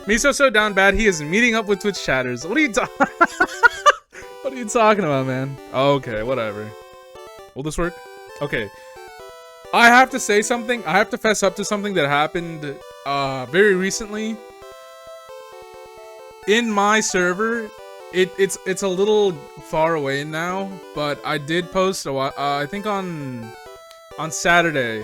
Miso so down bad he is meeting up with Twitch chatters. What are you What are you talking about, man? Okay, whatever. Will this work? Okay. I have to say something. I have to fess up to something that happened very recently. In my server, it's a little far away now, but I did post a while, I think on Saturday.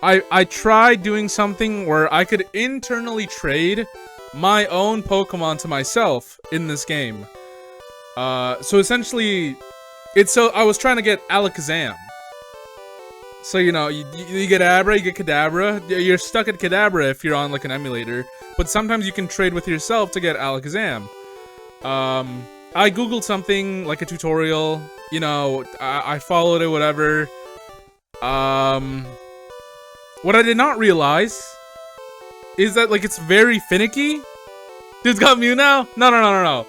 I tried doing something where I could internally trade my own Pokemon to myself in this game. So essentially, I was trying to get Alakazam. So, you know, you get Abra, you get Kadabra. You're stuck at Kadabra if you're on, like, an emulator. But sometimes you can trade with yourself to get Alakazam. I googled something, like a tutorial. You know, I followed it, whatever. What I did not realize is that, like, it's very finicky. Dude's got Mew now? No.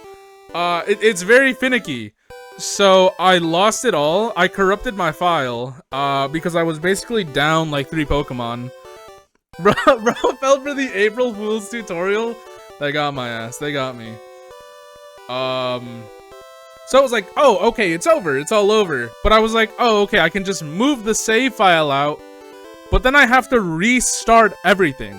It's very finicky. So, I lost it all. I corrupted my file, because I was basically down, like, 3 Pokemon. Bro fell for the April Fool's tutorial. They got my ass. They got me. So I was like, oh, okay, it's over. It's all over. But I was like, oh, okay, I can just move the save file out. But then I have to restart everything.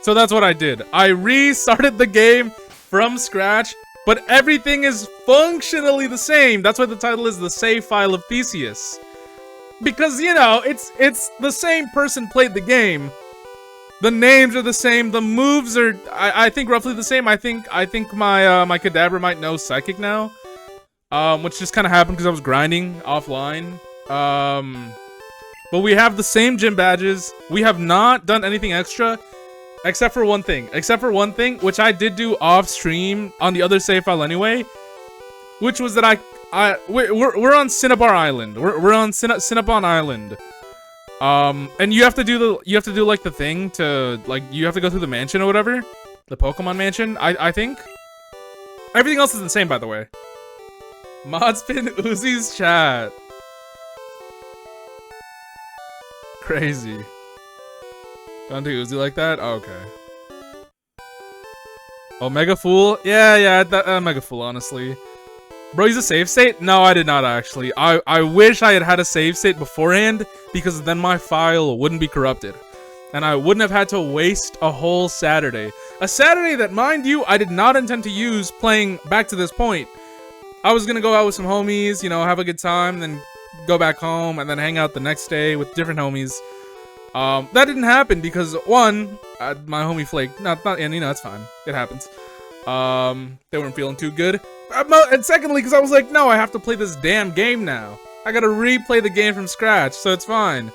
So that's what I did. I restarted the game from scratch, but everything is functionally the same. That's why the title is The Save File of Theseus. Because, you know, it's the same person played the game. The names are the same. The moves are, I think, roughly the same. I think my my Kadabra might know Psychic now, which just kind of happened because I was grinding offline. But we have the same gym badges. We have not done anything extra, except for one thing. Which I did do off stream on the other save file anyway. Which was that we're on Cinnabar Island. We're on Cinnabon Island. And you have to do like the thing to, like, you have to go through the mansion or whatever. The Pokemon mansion, I think. Everything else is the same, by the way. Modspin Uzi's chat. Crazy. Don't do Uzi like that? Oh, okay. Oh, Mega Fool? Yeah, that Mega Fool, honestly. Bro, he's a save state? No, I did not actually. I wish I had a save state beforehand, because then my file wouldn't be corrupted. And I wouldn't have had to waste a whole Saturday. A Saturday that, mind you, I did not intend to use playing back to this point. I was gonna go out with some homies, you know, have a good time, then go back home, and then hang out the next day with different homies. That didn't happen because, one, my homie flaked. And you know, it's fine. It happens. They weren't feeling too good. And secondly, because I was like, no, I have to play this damn game now. I gotta replay the game from scratch, so it's fine.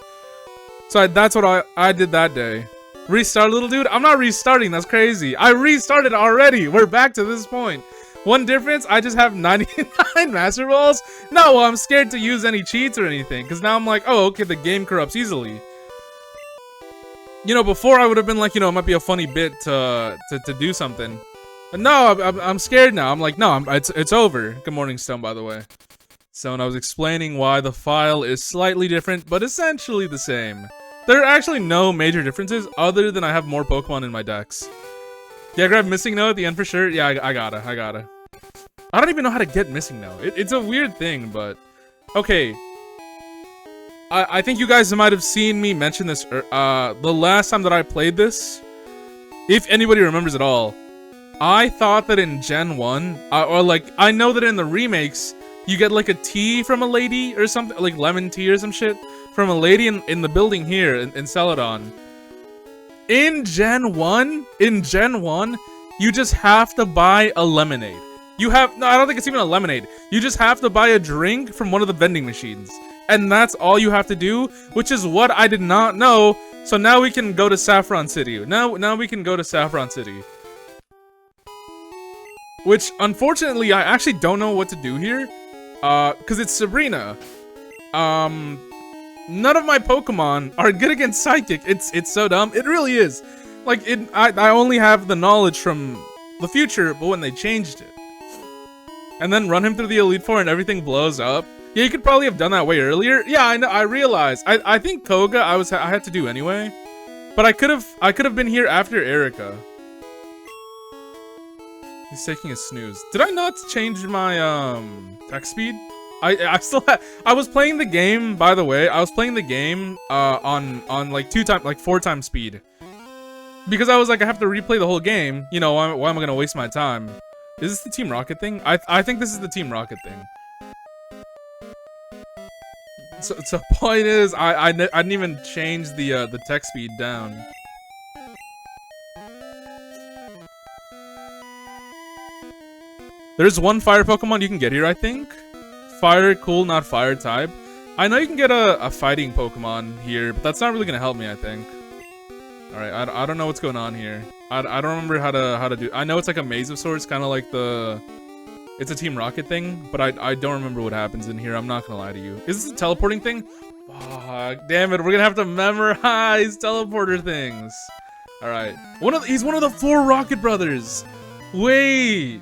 So that's what I did that day. Restart, little dude? I'm not restarting, that's crazy. I restarted already. We're back to this point. One difference, I just have 99 Master Balls. No, I'm scared to use any cheats or anything, because now I'm like, oh, okay, the game corrupts easily. You know, before I would have been like, you know, it might be a funny bit to do something. But no, I'm scared now. I'm like, no, it's over. Good morning, Stone, by the way. So, and I was explaining why the file is slightly different, but essentially the same. There are actually no major differences, other than I have more Pokemon in my decks. Yeah, grab Missing No at the end for sure. Yeah, I gotta. I don't even know how to get Missing No. It's a weird thing, but... Okay. I think you guys might have seen me mention this the last time that I played this. If anybody remembers at all. I thought that in Gen 1, or like, I know that in the remakes, you get like a tea from a lady or something, like lemon tea or some shit, from a lady in the building here in Celadon. In Gen 1, you just have to buy a lemonade. No, I don't think it's even a lemonade. You just have to buy a drink from one of the vending machines. And that's all you have to do, which is what I did not know. So now we can go to Saffron City. Now we can go to Saffron City. Which, unfortunately, I actually don't know what to do here. Because it's Sabrina. None of my Pokemon are good against Psychic. It's so dumb. It really is. Like, I only have the knowledge from the future, but when they changed it. And then run him through the Elite Four and everything blows up. Yeah, you could probably have done that way earlier. Yeah, I know. I realized. I think Koga I had to do anyway. But I could have been here after Erica. He's taking a snooze. Did I not change my text speed? I still I was playing the game, by the way. I was playing the game on like 4 times speed. Because I was like, I have to replay the whole game. You know, why am I gonna waste my time? Is this the Team Rocket thing? I think this is the Team Rocket thing. So point is, I didn't even change the text speed down. There's one fire Pokemon you can get here, I think. Fire, cool, not fire type. I know you can get a fighting Pokemon here, but that's not really gonna help me, I think. Alright, I don't know what's going on here. I don't remember how to do. I know it's like a maze of sorts, kind of like it's a Team Rocket thing, but I don't remember what happens in here. I'm not gonna lie to you. Is this a teleporting thing? Fuck, damn it, we're gonna have to memorize teleporter things. Alright. He's one of the 4 Rocket Brothers! Wait!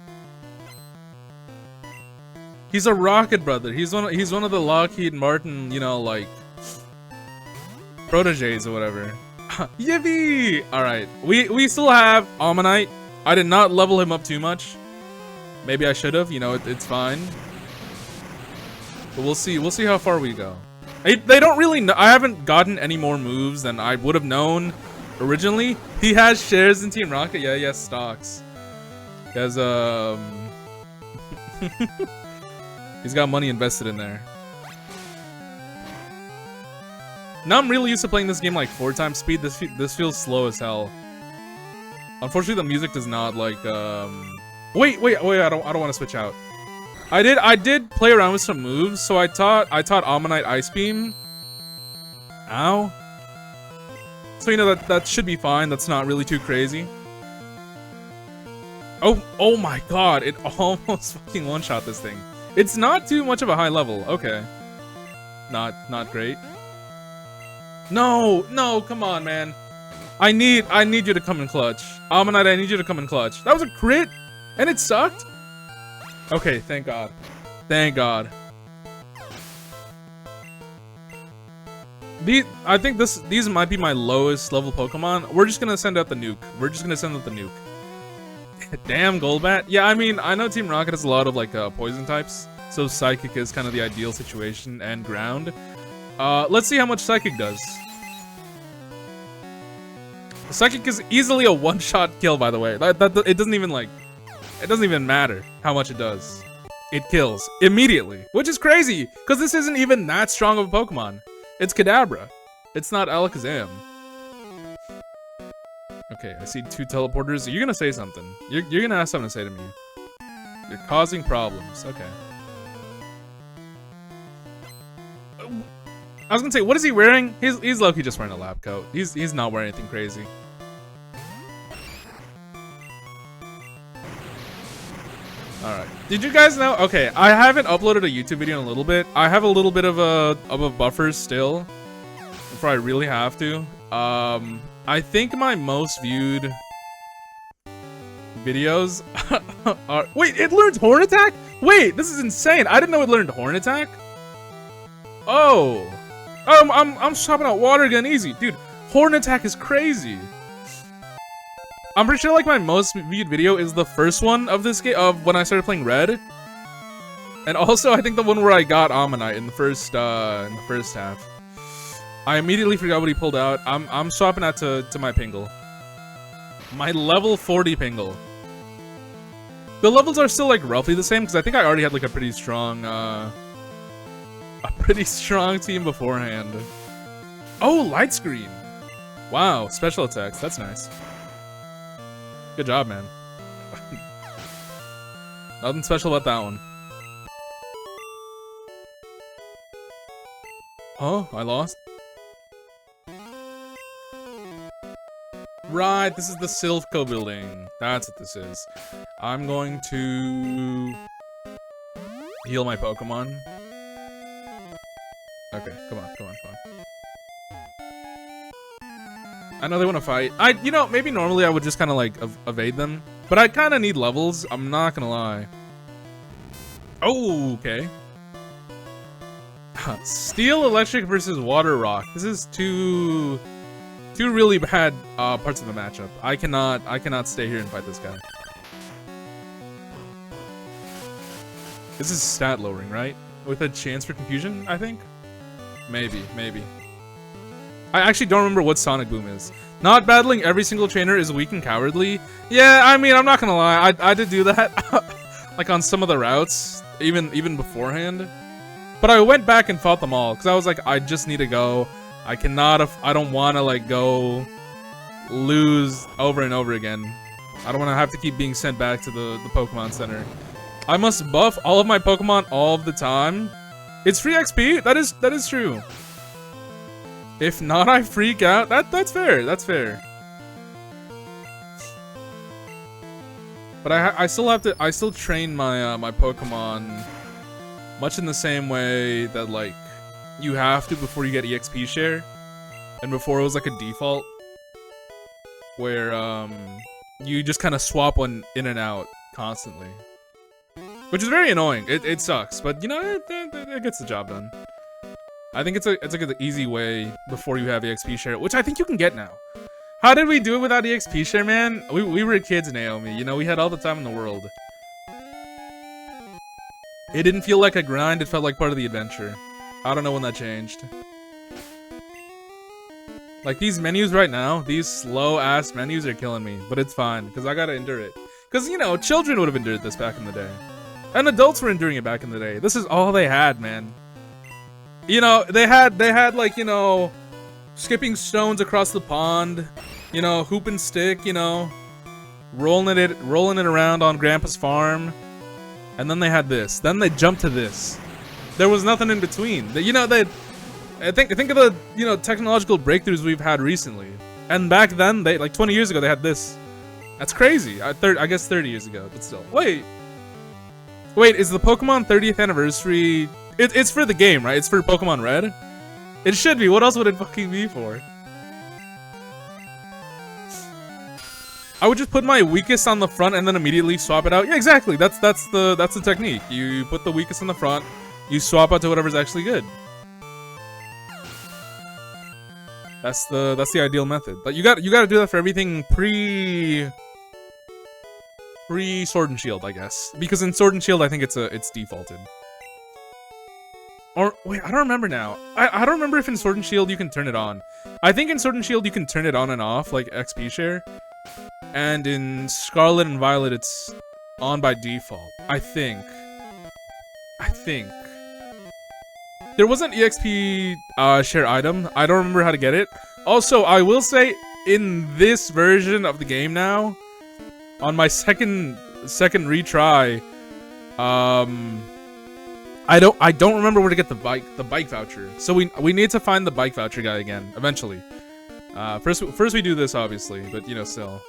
He's a Rocket Brother. He's one of the Lockheed Martin, you know, like proteges or whatever. Yippee! Alright. We still have Ammonite. I did not level him up too much. Maybe I should have, you know, it's fine. But we'll see how far we go. They don't really know. I haven't gotten any more moves than I would have known originally. He has shares in Team Rocket. Yeah, he has stocks. He has he's got money invested in there. Now I'm really used to playing this game like 4 times speed. This feels slow as hell. Unfortunately, the music does not like. Wait! I don't want to switch out. I did play around with some moves, so I taught Ammonite Ice Beam. Ow. So you know that should be fine. That's not really too crazy. Oh my god! It almost fucking one-shot this thing. It's not too much of a high level. Okay. Not great. No, come on, man. I need you to come in clutch. Ammonite, I need you to come in clutch. That was a crit, and it sucked. Okay, thank God. Thank God. I think these might be my lowest level Pokemon. We're just gonna send out the nuke. Damn, Golbat. Yeah, I mean, I know Team Rocket has a lot of like poison types, so Psychic is kind of the ideal situation, and Ground. Let's see how much Psychic does. Psychic is easily a one-shot kill, by the way. It doesn't even matter how much it does. It kills immediately, which is crazy, because this isn't even that strong of a Pokemon. It's Kadabra. It's not Alakazam. Okay, I see 2 teleporters. You're gonna say something. You're gonna have something to say to me. You're causing problems. Okay. I was gonna say, what is he wearing? He's low-key just wearing a lab coat. He's not wearing anything crazy. Alright. Did you guys know? Okay, I haven't uploaded a YouTube video in a little bit. I have a little bit of a buffer still before I really have to. I think my most viewed videos are... Wait, it learns Horn Attack? Wait, this is insane. I didn't know it learned Horn Attack. Oh. I'm swapping out Water Gun easy. Dude, Horn Attack is crazy. I'm pretty sure like my most viewed video is the first one of this game, of when I started playing Red. And also I think the one where I got Ammonite in the first half. I immediately forgot what he pulled out. I'm swapping out to my Pingle. My level 40 Pingle. The levels are still like roughly the same because I think I already had like a pretty strong team beforehand. Oh, Light Screen. Wow, special attacks. That's nice. Good job, man. Nothing special about that one. Oh, I lost. Right, this is the Silph building. That's what this is. I'm going to heal my Pokemon. Okay, come on. I know they want to fight. You know, maybe normally I would just kind of like evade them, but I kind of need levels. I'm not gonna lie. Oh, okay. Steel, Electric versus Water, Rock. This is too Two really bad parts of the matchup. I cannot stay here and fight this guy. This is stat lowering, right? With a chance for confusion, I think? Maybe. I actually don't remember what Sonic Boom is. Not battling every single trainer is weak and cowardly. Yeah, I mean, I'm not gonna lie. I did do that. Like on some of the routes, even beforehand. But I went back and fought them all, because I was like, I just need to go. I don't want to, like, go lose over and over again. I don't want to have to keep being sent back to the Pokemon Center. I must buff all of my Pokemon all of the time. It's free XP. That is true. If not, I freak out. That's fair. That's fair. But I still train my my Pokemon much in the same way that, like, you have to before you get EXP share, and before it was like a default where you just kind of swap one in and out constantly. Which is very annoying. It sucks, but you know, it gets the job done. I think it's like an easy way before you have EXP share, which I think you can get now. How did we do it without EXP share, man? We were kids, Naomi. You know, we had all the time in the world. It didn't feel like a grind. It felt like part of the adventure. I don't know when that changed. Like these menus right now, these slow-ass menus are killing me, but it's fine because I gotta endure it. Because you know, children would have endured this back in the day. And adults were enduring it back in the day. This is all they had, man. You know, they had like, you know, skipping stones across the pond, you know, hoop and stick, you know, rolling it around on Grandpa's farm. And then they had this. Then they jumped to this. There was nothing in between. You know, think of the, you know, technological breakthroughs we've had recently. And back then, like 20 years ago, they had this. That's crazy. I guess 30 years ago, but still. Wait, is the Pokemon 30th anniversary... It's for the game, right? It's for Pokemon Red? It should be. What else would it fucking be for? I would just put my weakest on the front and then immediately swap it out. Yeah, exactly. That's the technique. You put the weakest in the front, you swap out to whatever's actually good. That's the ideal method. But you got to do that for everything pre Sword and Shield, I guess. Because in Sword and Shield, I think it's defaulted. Or wait, I don't remember now. I don't remember if in Sword and Shield you can turn it on. I think in Sword and Shield you can turn it on and off, like XP share. And in Scarlet and Violet it's on by default. I think. There was an EXP share item. I don't remember how to get it. Also, I will say, in this version of the game now, on my second retry, I don't remember where to get the bike voucher. So we need to find the bike voucher guy again eventually. First we do this obviously, but you know, still.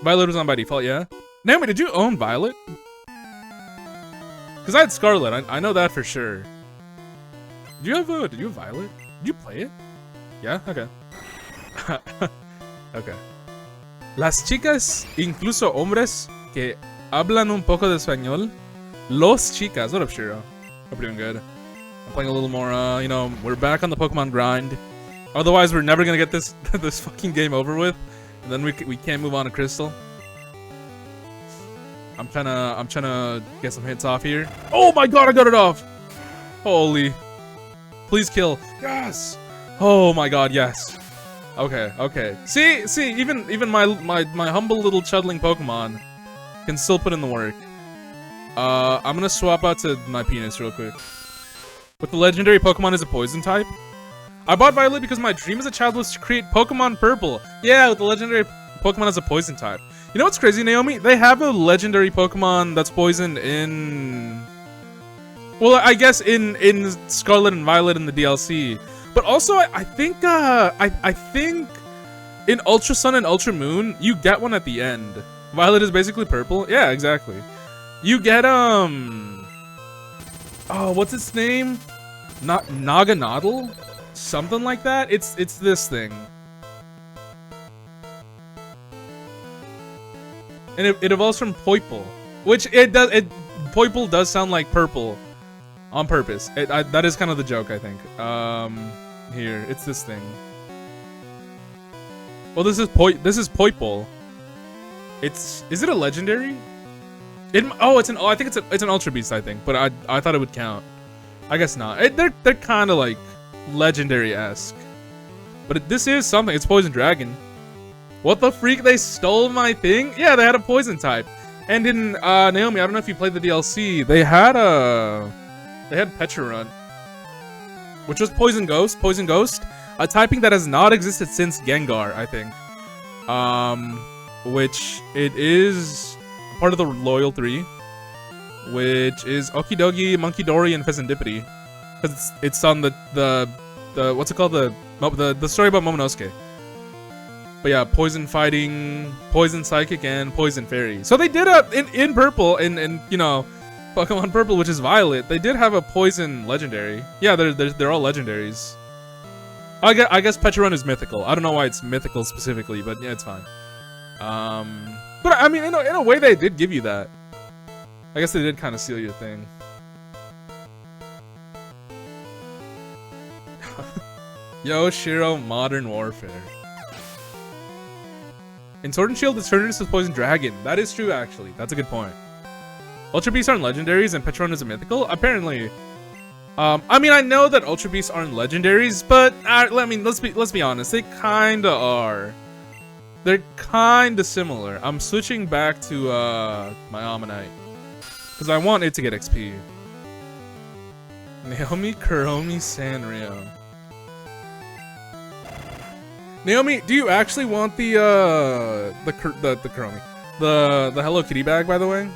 Violet was on by default, yeah. Naomi, did you own Violet? Because I had Scarlet. I know that for sure. Did you have Violet? Did you play it? Yeah. Okay. Okay. Las chicas, incluso hombres, que hablan un poco de español. Los chicas. What up, Shiro? Hope you're doing good. I'm playing a little more, you know, we're back on the Pokemon grind. Otherwise, we're never gonna get this this fucking game over with. And then we can't move on to Crystal. I'm trying to get some hits off here. Oh my god, I got it off! Holy. Please kill. Yes! Oh my god, yes. Okay. See, even my humble little chudling Pokemon can still put in the work. I'm gonna swap out to my penis real quick. With the legendary Pokemon is a poison type. I bought Violet because my dream as a child was to create Pokemon Purple. Yeah, with the legendary Pokemon as a poison type. You know what's crazy, Naomi? They have a legendary Pokemon that's poisoned in... Well, I guess in Scarlet and Violet in the DLC. But also, I think in Ultra Sun and Ultra Moon, you get one at the end. Violet is basically purple. Yeah, exactly. You get, oh, what's its name? Naganadel? Something like that? It's this thing. And it evolves from Poipole. Which, Poipole does sound like purple. On purpose. That is kind of the joke, I think. Here, it's this thing. Well, this is Poipole. Is it a legendary? I think it's an Ultra Beast, I think, but I thought it would count. I guess not. They're kind of like legendary-esque. But this is something. It's Poison Dragon. What the freak? They stole my thing? Yeah, they had a poison type. And in Naomi, I don't know if you played the DLC. They had Petra Run, which was Poison Ghost. Poison Ghost, a typing that has not existed since Gengar, I think. Which it is part of the Loyal 3, which is Okidogi, Monkey Dory, and Pheasantipity. Because it's on the what's it called, the story about Momonosuke. But yeah, Poison Fighting, Poison Psychic, and Poison Fairy. So they did in Purple, in you know, Pokemon Purple, which is Violet, they did have a Poison Legendary. Yeah, they're all legendaries. I guess Petrarun is mythical. I don't know why it's mythical specifically, but yeah, it's fine. But I mean, in a way, they did give you that. I guess they did kind of seal your thing. Yo, Shiro, Modern Warfare. In Sword and Shield, it's turned into Poison Dragon. That is true, actually. That's a good point. Ultra Beasts aren't legendaries, and Petrarun is a mythical. Apparently, I mean, I know that Ultra Beasts aren't legendaries, but I mean, let's be honest. They kinda are. They're kinda similar. I'm switching back to my Ammonite because I want it to get XP. Naomi, Kuromi, Sanrio. Naomi, do you actually want the Kuromi? The Hello Kitty bag, by the way?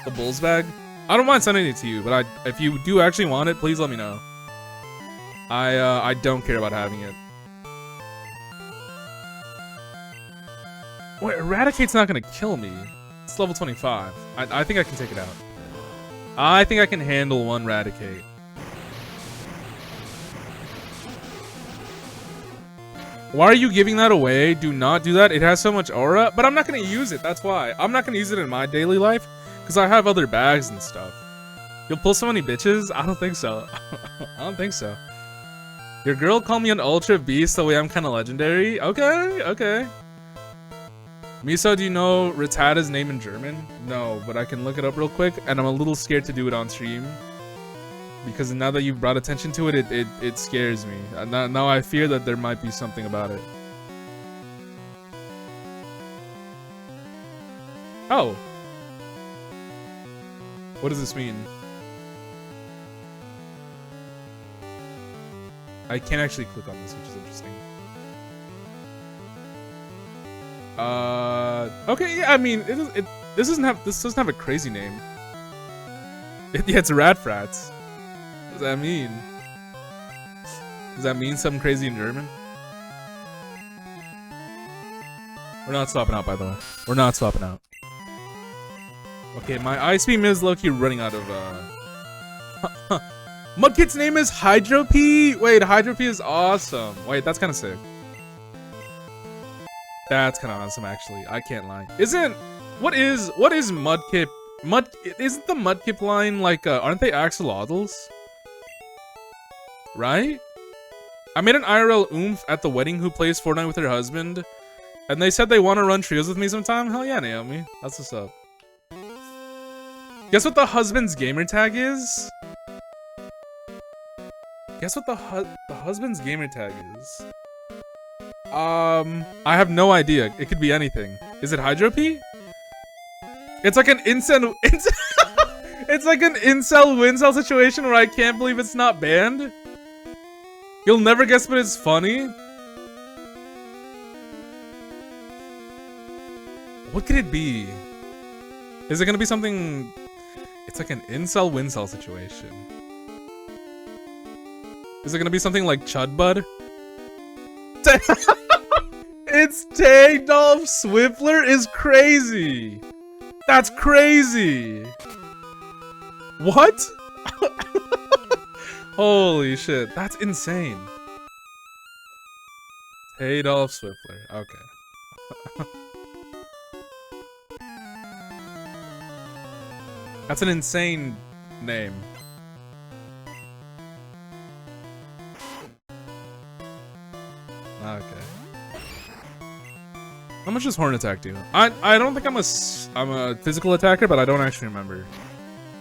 The Bulls bag? I don't mind sending it to you, but if you do actually want it, please let me know. I don't care about having it. Wait, Eradicate's not gonna kill me. It's level 25. I think I can take it out. I think I can handle one Eradicate. Why are you giving that away? Do not do that. It has so much aura, but I'm not going to use it. That's why. I'm not going to use it in my daily life because I have other bags and stuff. You'll pull so many bitches? I don't think so. I don't think so. Your girl called me an Ultra Beast the way I'm kind of legendary? Okay, okay. Miso, do you know Rattata's name in German? No, but I can look it up real quick, and I'm a little scared to do it on stream. Because now that you've brought attention to it, it scares me. Now I fear that there might be something about it. Oh. What does this mean? I can't actually click on this, which is interesting. Okay, yeah, I mean, this doesn't have a crazy name. Yeah, it's Radfrats. What does that mean? Does that mean something crazy in German? We're not swapping out, by the way. We're not swapping out. Okay, my Ice Beam is low-key running out of, Mudkit's name is Hydro P? Wait, Hydro P is awesome. Wait, that's kind of sick. That's kind of awesome, actually. I can't lie. What is Mudkip? Isn't the Mudkip line like, aren't they axolotls? Right? I made an IRL oomph at the wedding who plays Fortnite with her husband, and they said they want to run trios with me sometime. Hell yeah, Naomi. That's what's up. Guess what the husband's gamer tag is? Guess what the husband's gamer tag is? I have no idea. It could be anything. Is it Hydro P? It's like an incel. It's like an incel-wincel situation where I can't believe it's not banned. You'll never guess, but it's funny. What could it be? Is it gonna be something? It's like an incel-wincel situation. Is it gonna be something like Chud Bud? It's Taydolf Swiffler is crazy. That's crazy. What? Holy shit, that's insane. Taydolf Swiffler, okay. That's an insane name. Okay. How much does Horn Attack do? I don't think I'm a physical attacker, but I don't actually remember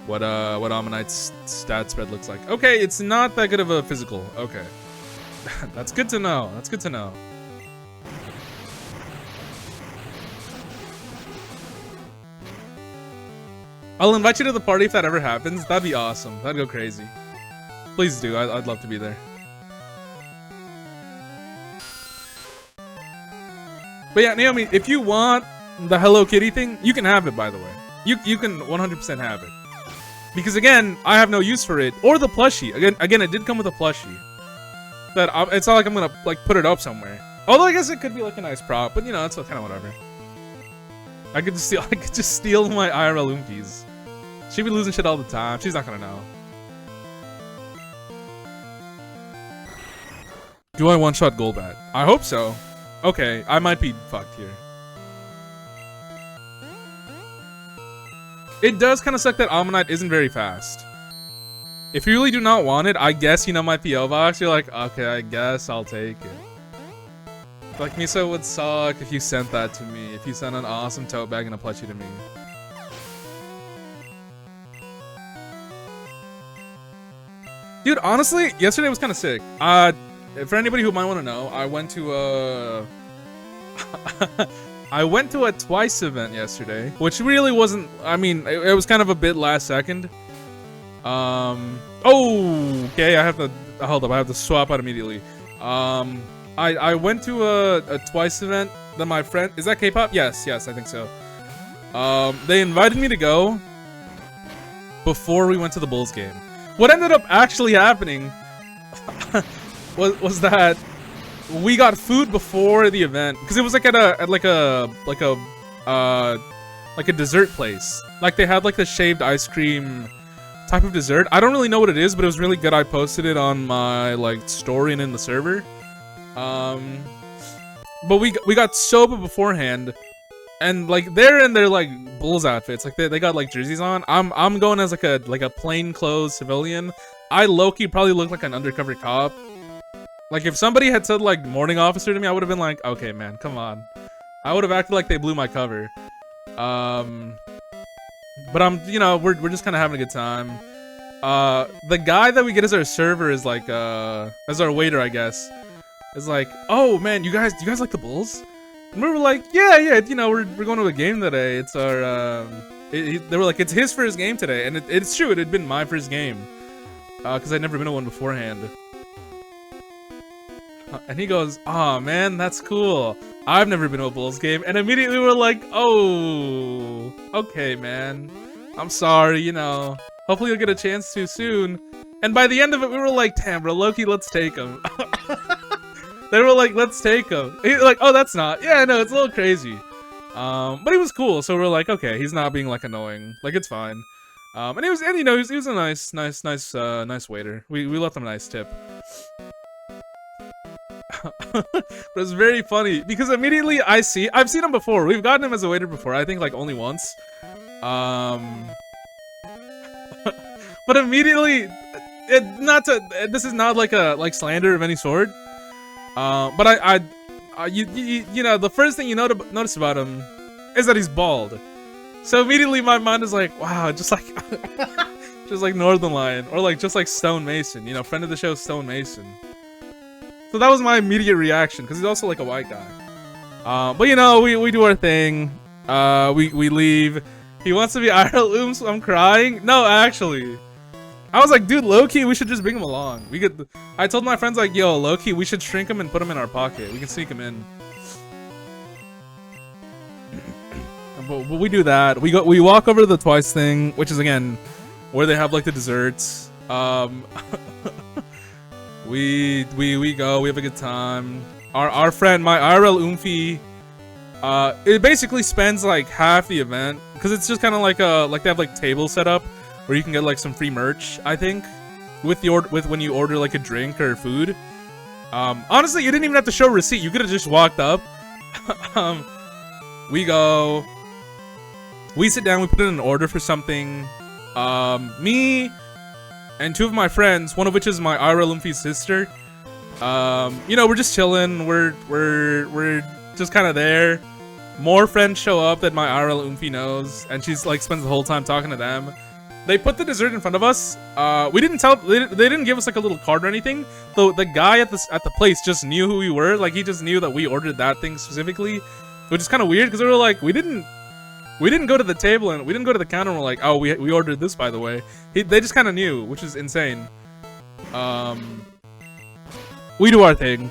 what Ammonite's stat spread looks like. Okay, it's not that good of a physical. Okay. That's good to know. That's good to know. I'll invite you to the party if that ever happens. That'd be awesome. That'd go crazy. Please do. I'd love to be there. But yeah, Naomi, if you want the Hello Kitty thing, you can have it, by the way. You can 100% have it. Because again, I have no use for it. Or the plushie. Again, it did come with a plushie. That it's not like I'm gonna like put it up somewhere. Although I guess it could be like a nice prop, but you know, it's kind of whatever. I could just steal my IRL Oompies. She'd be losing shit all the time. She's not gonna know. Do I one-shot Golbat? I hope so. Okay, I might be fucked here. It does kind of suck that Ammonite isn't very fast. If you really do not want it, I guess you know my PO box. You're like, okay, I guess I'll take it. Like, Miso would suck if you sent that to me. If you sent an awesome tote bag and a plushie to me. Dude, honestly, yesterday was kind of sick. For anybody who might want to know, I went to I went to a Twice event yesterday, which really wasn't. I mean, it was kind of a bit last second. Oh, okay. I have to hold up. I have to swap out immediately. I went to a Twice event that my friend, is that K-pop? Yes, I think so. They invited me to go before we went to the Bulls game. What ended up actually happening was that we got food before the event because it was like at like a dessert place. Like they had like the shaved ice cream type of dessert. I don't really know what it is, but it was really good. I posted it on my like story and in the server. But we got soba beforehand, and like they're in their like Bulls outfits. Like they got like jerseys on. I'm going as like a plain clothes civilian. I low-key probably look like an undercover cop. Like if somebody had said like morning officer to me, I would have been like, okay man, come on. I would have acted like they blew my cover. But you know, we're just kind of having a good time. The guy that we get as our server is like as our waiter, I guess. Is like, oh man, do you guys like the Bulls? And we were like, yeah, you know, we're going to a game today. It's our they were like, it's his first game today, and it's true, it had been my first game, because I'd never been to one beforehand. And he goes, oh man, that's cool. I've never been to a Bulls game, and immediately we're like, oh, okay, man, I'm sorry, you know. Hopefully you'll get a chance to soon. And by the end of it, we were like, damn, bro, Loki, let's take him. They were like, let's take him. He's like, oh, that's not. Yeah, no, it's a little crazy. But he was cool, so we're like, okay, he's not being like annoying. Like, it's fine. And he was a nice waiter. We left him a nice tip. But it's very funny because immediately I've seen him before. We've gotten him as a waiter before. I think like only once. But immediately, this is not like slander of any sort. But you know, the first thing you notice about him is that he's bald. So immediately my mind is like, wow, just like Northern Lion, or like just like Stone Mason, you know, friend of the show Stone Mason. So that was my immediate reaction because he's also like a white guy. But you know, we do our thing. We leave. He wants to be IRL Ooms, so I'm crying. No, actually. I was like, dude, low-key, we should just bring him along. I told my friends, like, yo, low-key, we should shrink him and put him in our pocket. We can sneak him in. But we do that. We walk over to the Twice thing, which is, again, where they have, like, the desserts. We go, we have a good time. Our friend, my IRL Oomphy, it basically spends, like, half the event. Because it's just kind of like they have, like, tables set up where you can get like some free merch, I think, with when you order like a drink or food. Honestly, you didn't even have to show a receipt. You could have just walked up. We go. We sit down. We put in an order for something. Me and two of my friends, one of which is my IRL Lumpy's sister. You know, we're just chilling. We're just kind of there. more friends show up that my IRL Oomphy knows, and she's like spends the whole time talking to them. They put the dessert in front of us. We didn't tell. They didn't give us like a little card or anything. Though the guy at the place just knew who we were. Like he just knew that we ordered that thing specifically, which is kind of weird because we were like we didn't go to the table and we didn't go to the counter and we're like, oh, we ordered this, by the way. They just kind of knew, which is insane. We do our thing.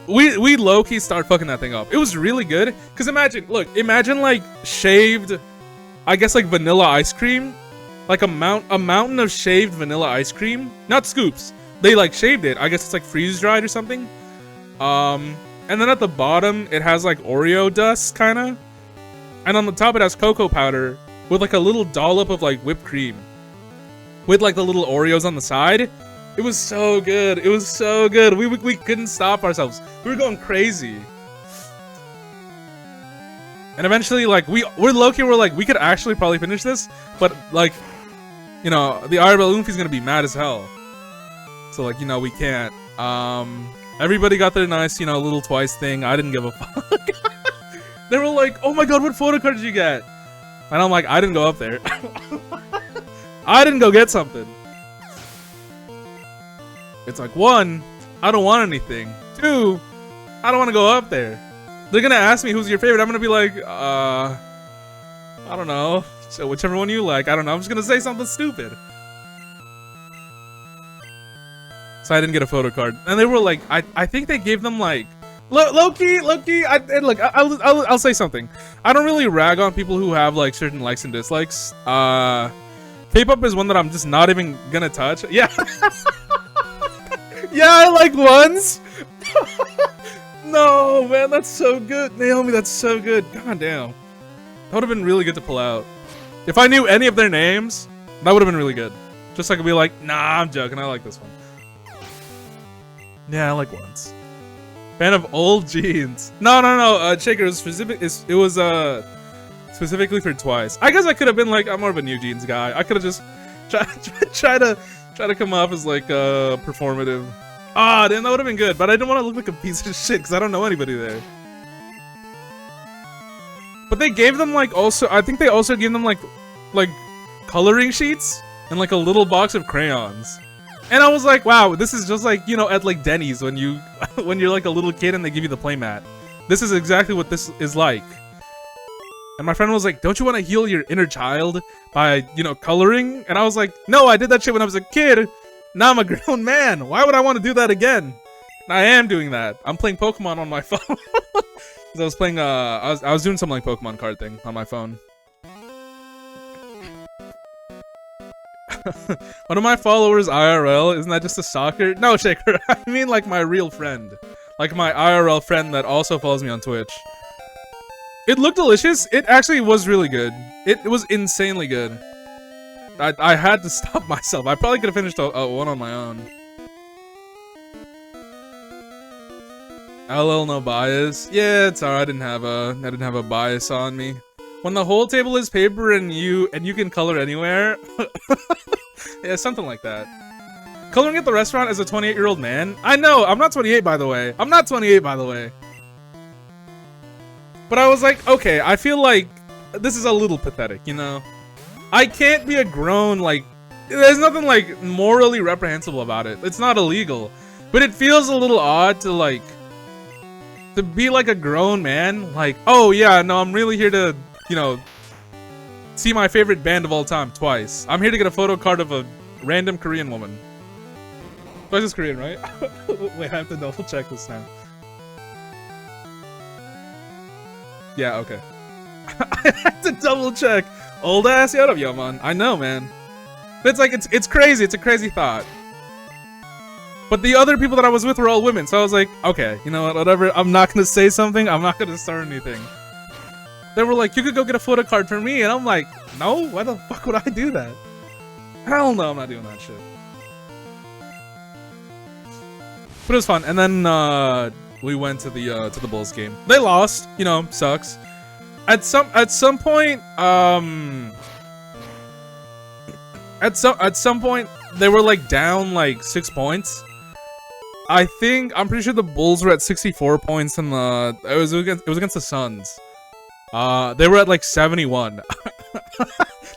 We low-key start fucking that thing up. It was really good. Because imagine like shaved, I guess like vanilla ice cream. Like a mountain of shaved vanilla ice cream. Not scoops. They like shaved it. I guess it's like freeze-dried or something. And then at the bottom, it has like Oreo dust, kind of. And on the top, it has cocoa powder with like a little dollop of like whipped cream. With like the little Oreos on the side. It was so good. It was so good. We couldn't stop ourselves. We were going crazy. And eventually, like, we're low-key, we're like, we could actually probably finish this. But, like, you know, the IRL Oomphy's gonna be mad as hell. So, like, you know, we can't. Everybody got their nice, you know, little twice thing. I didn't give a fuck. They were like, oh my god, what photo card did you get? And I'm like, I didn't go up there. I didn't go get something. It's like, 1, I don't want anything. 2, I don't want to go up there. They're gonna ask me who's your favorite. I'm gonna be like, I don't know. So whichever one you like. I don't know. I'm just gonna say something stupid. So I didn't get a photo card. And they were like, I think they gave them like, low-key, I'll say something. I don't really rag on people who have like certain likes and dislikes. K-pop is one that I'm just not even gonna touch. Yeah. Yeah, I like ones. No, man, that's so good. Naomi, that's so good. God damn. That would have been really good to pull out. If I knew any of their names, that would have been really good. Just so I could be like, nah, I'm joking. I like this one. Yeah, I like ones. Fan of old jeans. No. Shaker, it was specifically for twice. I guess I could have been like, I'm more of a new jeans guy. I could have just try to come off as like performative. Ah, damn, that would have been good, but I didn't want to look like a piece of shit because I don't know anybody there. But they gave them like also, I think they also gave them like coloring sheets and like a little box of crayons. And I was like, wow, this is just like, you know, at like Denny's when you're like a little kid and they give you the playmat. This is exactly what this is like. And my friend was like, don't you want to heal your inner child by, you know, coloring? And I was like, no, I did that shit when I was a kid. Now I'm a grown man. Why would I want to do that again? And I am doing that. I'm playing Pokemon on my phone. I was playing, I was doing some like Pokemon card thing on my phone. One of my followers IRL, isn't that just a stalker? No, Shaker, I mean like my real friend. Like my IRL friend that also follows me on Twitch. It looked delicious. It actually was really good. It was insanely good. I had to stop myself. I probably could have finished a one on my own. LL no bias. Yeah, it's alright. I didn't have a bias on me. When the whole table is paper and you can color anywhere. Yeah, something like that. Coloring at the restaurant as a 28-year-old man? I know, I'm not 28 by the way. I'm not 28 by the way. But I was like, okay, I feel like this is a little pathetic, you know? I can't be a grown, like, there's nothing like morally reprehensible about it. It's not illegal. But it feels a little odd to like, to be like a grown man. Like, oh yeah, no, I'm really here to, you know, see my favorite band of all time twice. I'm here to get a photo card of a random Korean woman. Twice is Korean, right? Wait, I have to double check this now. Yeah, okay. I have to double check. Old ass Yoda, yo man. I know, man. But it's like, it's crazy. It's a crazy thought. But the other people that I was with were all women, so I was like, okay, you know what, whatever. I'm not gonna say something. I'm not gonna start anything. They were like, you could go get a photo card for me, and I'm like, no, why the fuck would I do that? Hell no, I'm not doing that shit. But it was fun, and then we went to the Bulls game. They lost, you know, sucks. At some point, at some point, they were like down like 6 points. I'm pretty sure the Bulls were at 64 points, and it was against the Suns. They were at like 71.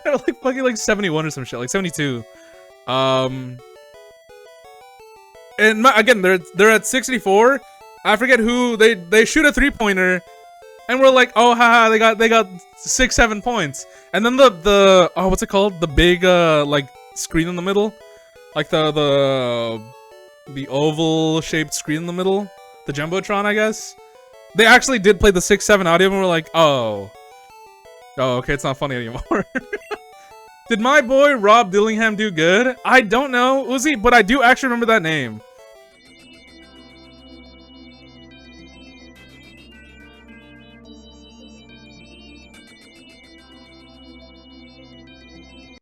They were like fucking like 71 or some shit, like 72. And again, they're at 64. I forget who they shoot a 3-pointer, and we're like, oh haha, they got 6-7 points. And then the oh, what's it called? The big like screen in the middle, like the oval shaped screen in the middle, the jumbotron, I guess. They actually did play the 6-7 audio, and we're like, oh, okay, it's not funny anymore. Did my boy Rob Dillingham do good? I don't know, Uzi, but I do actually remember that name.